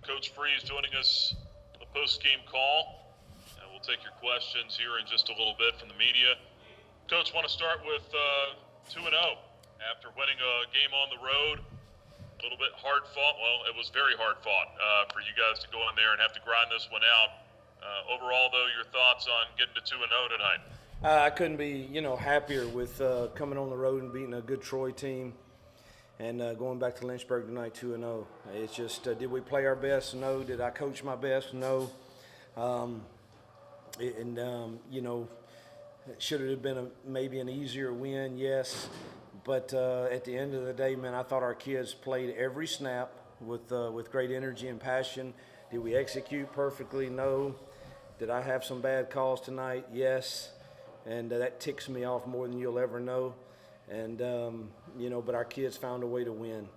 Coach Freeze joining us on the post-game call. We'll take your questions here in just a little bit from the media. Coach, want to start with 2-0 after winning a game on the road. A little bit hard fought. Well, it was very hard fought for you guys to go in there and have to grind this one out. Overall, though, your thoughts on getting to 2-0 tonight? I couldn't be, happier with coming on the road and beating a good Troy team, and going back to Lynchburg tonight 2-0. It's just, did we play our best? No. Did I coach my best? No. Should it have been maybe an easier win? Yes. But at the end of the day, man, I thought our kids played every snap with great energy and passion. Did we execute perfectly? No. Did I have some bad calls tonight? Yes. And that ticks me off more than you'll ever know. And but our kids found a way to win.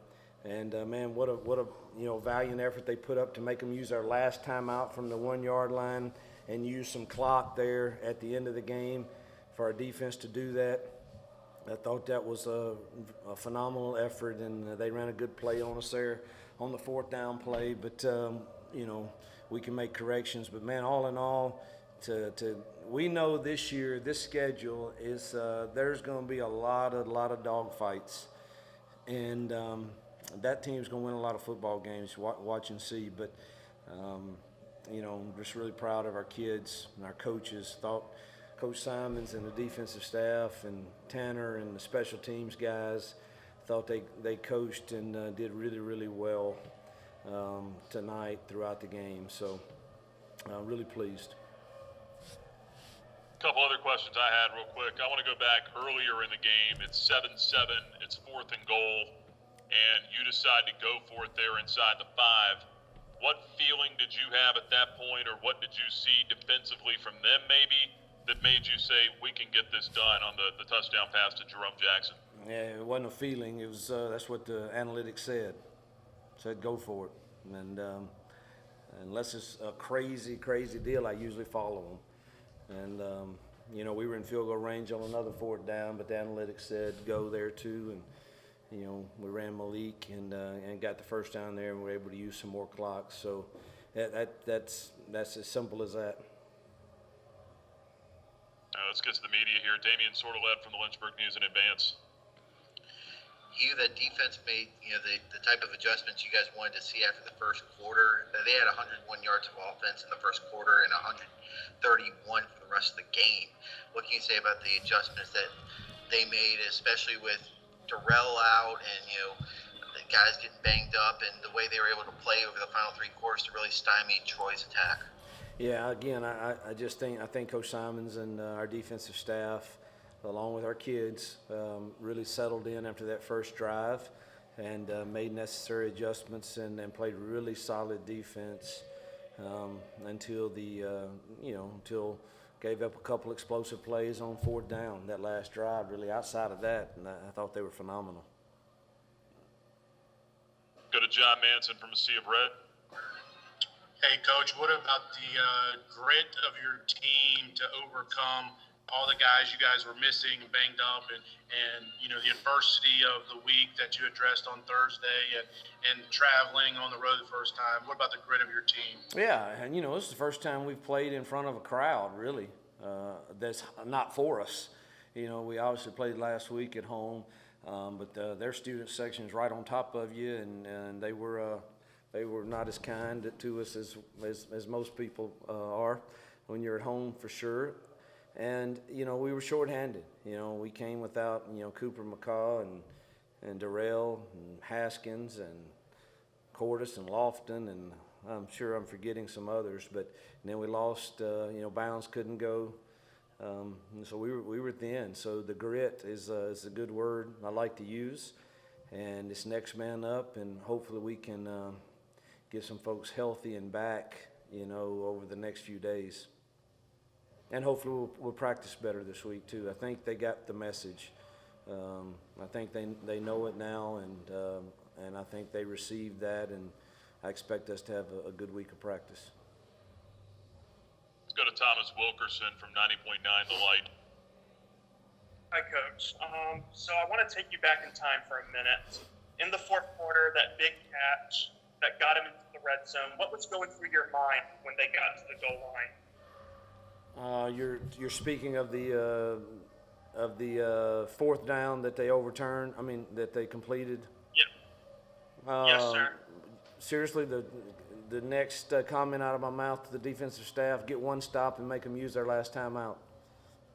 And man, what a valiant effort they put up to make them use our last timeout from the 1 yard line and use some clock there at the end of the game for our defense to do that. I thought that was a phenomenal effort, and they ran a good play on us there on the fourth down play. But we can make corrections. But man, all in all, we know this year this schedule is there's going to be a lot of dog fights, and that team's going to win a lot of football games. Watch and see. But I'm just really proud of our kids and our coaches. Thought Coach Simons and the defensive staff and Tanner and the special teams guys thought they coached and did really, really well tonight throughout the game. So really pleased. A couple other questions I had real quick. I want to go back earlier in the game. It's 7-7. It's 4th and goal, and you decide to go for it there inside the 5. What feeling did you have at that point, or what did you see defensively from them maybe that made you say we can get this done on the touchdown pass to Jerome Jackson? Yeah, it wasn't a feeling. It was that's what the analytics said. Said go for it, and unless it's a crazy deal, I usually follow them. And we were in field goal range on another 4th down, but the analytics said go there too, and we ran Malik and got the first down there, and we were able to use some more clock. So that's as simple as that. Let's get to the media here. Damian Sordelett from the Lynchburg News in Advance. Hugh, that defense made the type of adjustments you guys wanted to see after the first quarter. They had 101 yards of offense in the first quarter and 131 for the rest of the game. What can you say about the adjustments that they made, especially with Darrell out and the guys getting banged up, and the way they were able to play over the final 3 quarters to really stymie Troy's attack? Yeah, again, I think Coach Simons and our defensive staff, along with our kids, really settled in after that first drive and made necessary adjustments and played really solid defense until until gave up a couple explosive plays on 4th down. That last drive, really outside of that, and I thought they were phenomenal. Go to John Manson from A Sea of Red. Hey, Coach, what about the grit of your team to overcome all the guys you guys were missing, banged up, and the adversity of the week that you addressed on Thursday and traveling on the road the first time? What about the grit of your team? Yeah, and this is the first time we've played in front of a crowd, really, that's not for us. We obviously played last week at home, but their student section is right on top of you, and they were not as kind to us as most people are when you're at home, for sure. And we were shorthanded. We came without Cooper McCaw and Darrell and Haskins and Cordis and Lofton, and I'm sure I'm forgetting some others. But then we lost. Bounds couldn't go, and so we were thin. So the grit is a good word I like to use, and it's next man up, and hopefully we can get some folks healthy and back. Over the next few days. And hopefully we'll practice better this week too. I think they got the message. I think they know it now, and I think they received that, and I expect us to have a good week of practice. Let's go to Thomas Wilkerson from 90.9 The Light. Hi, Coach. So I want to take you back in time for a minute. In the fourth quarter, that big catch that got him into the red zone. What was going through your mind when they got to the goal line? You're speaking of the fourth down that they overturned. I mean that they completed. Yeah. Yes, sir. Seriously, the next comment out of my mouth to the defensive staff: get one stop and make them use their last timeout.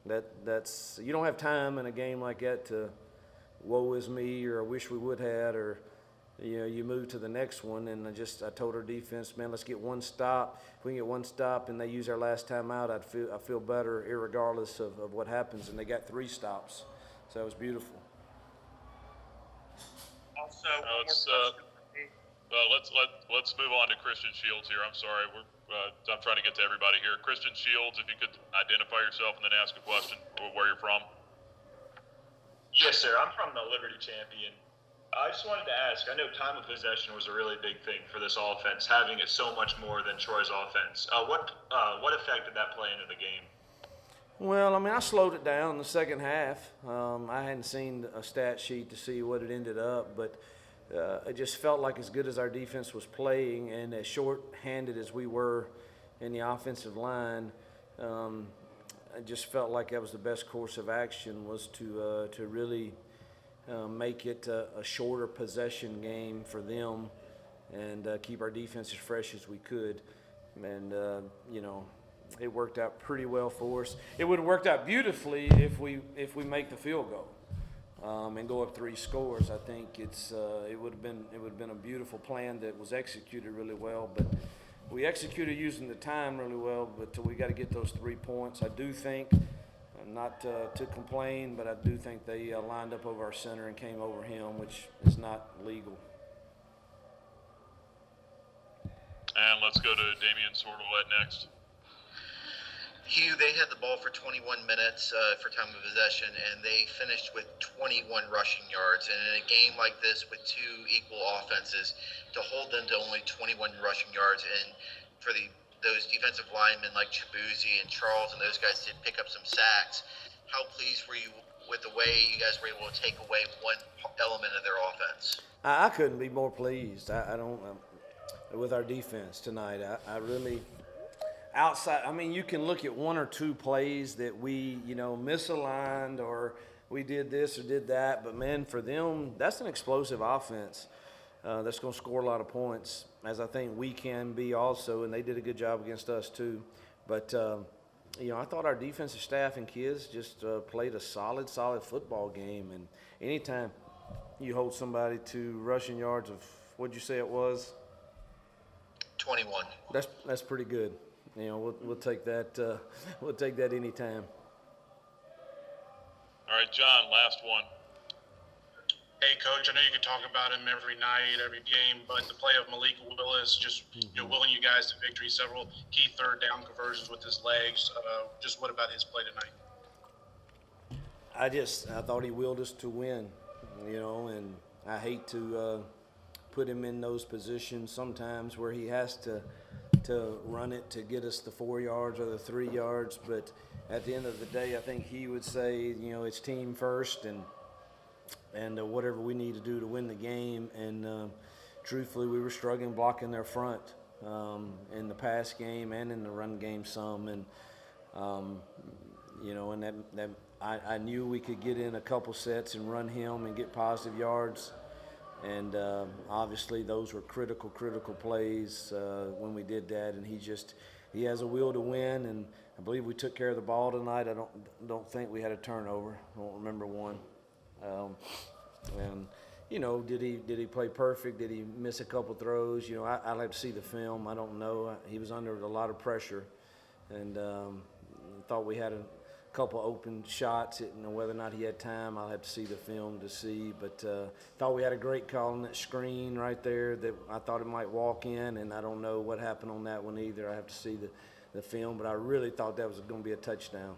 That's you don't have time in a game like that to woe is me or I wish we would had or you move to the next one. And I told our defense, man, let's get one stop. If we can get one stop and they use our last timeout, I feel better irregardless of what happens. And they got 3 stops, so that was beautiful. Also, let's move on to Christian Shields here. I'm sorry, I'm trying to get to everybody here. Christian Shields, if you could identify yourself and then ask a question, where you're from. Yes, sir. I'm from the Liberty Champion. I just wanted to ask, I know time of possession was a really big thing for this offense, having it so much more than Troy's offense. What effect did that play into the game? Well, I mean, I slowed it down in the second half. I hadn't seen a stat sheet to see what it ended up, but it just felt like as good as our defense was playing and as short-handed as we were in the offensive line, I just felt like that was the best course of action was to really make it a shorter possession game for them and keep our defense as fresh as we could. And, it worked out pretty well for us. It would have worked out beautifully if we make the field goal and go up 3 scores. I think it would have been a beautiful plan that was executed really well. But we executed using the time really well. But we got to get those 3 points. I do think, not to complain, but I do think they lined up over our center and came over him, which is not legal. And let's go to Damian Sordelette next. Hugh, they had the ball for 21 minutes for time of possession, and they finished with 21 rushing yards. And in a game like this with 2 equal offenses, to hold them to only 21 rushing yards, and for those defensive linemen like Chibuzi and Charles and those guys did pick up some sacks, how pleased were you with the way you guys were able to take away one element of their offense? I couldn't be more pleased. I don't with our defense tonight. I really. Outside, I mean, you can look at 1 or 2 plays that we, misaligned or we did this or did that. But, man, for them, that's an explosive offense that's going to score a lot of points, as I think we can be also. And they did a good job against us too. But, I thought our defensive staff and kids just played a solid football game. And anytime you hold somebody to rushing yards of, what'd you say it was? 21. That's pretty good. We'll take that. We'll take that anytime. All right, John, last one. Hey, Coach, I know you can talk about him every night, every game, but the play of Malik Willis just willing you guys to victory, several key third down conversions with his legs. Just what about his play tonight? I thought he willed us to win, and I hate to put him in those positions sometimes where he has to run it to get us the 4 yards or the 3 yards. But at the end of the day, I think he would say, it's team first and whatever we need to do to win the game. And truthfully, we were struggling blocking their front in the pass game and in the run game some. And, and that I knew we could get in a couple sets and run him and get positive yards. And obviously those were critical plays when we did that. And he has a will to win. And I believe we took care of the ball tonight. I don't think we had a turnover. I don't remember one. And did he play perfect? Did he miss a couple throws? I'd like to see the film. I don't know. He was under a lot of pressure, and thought we had a couple open shots. Whether or not he had time, I'll have to see the film to see. But thought we had a great call on that screen right there that I thought it might walk in, and I don't know what happened on that one either. I have to see the film, but I really thought that was going to be a touchdown.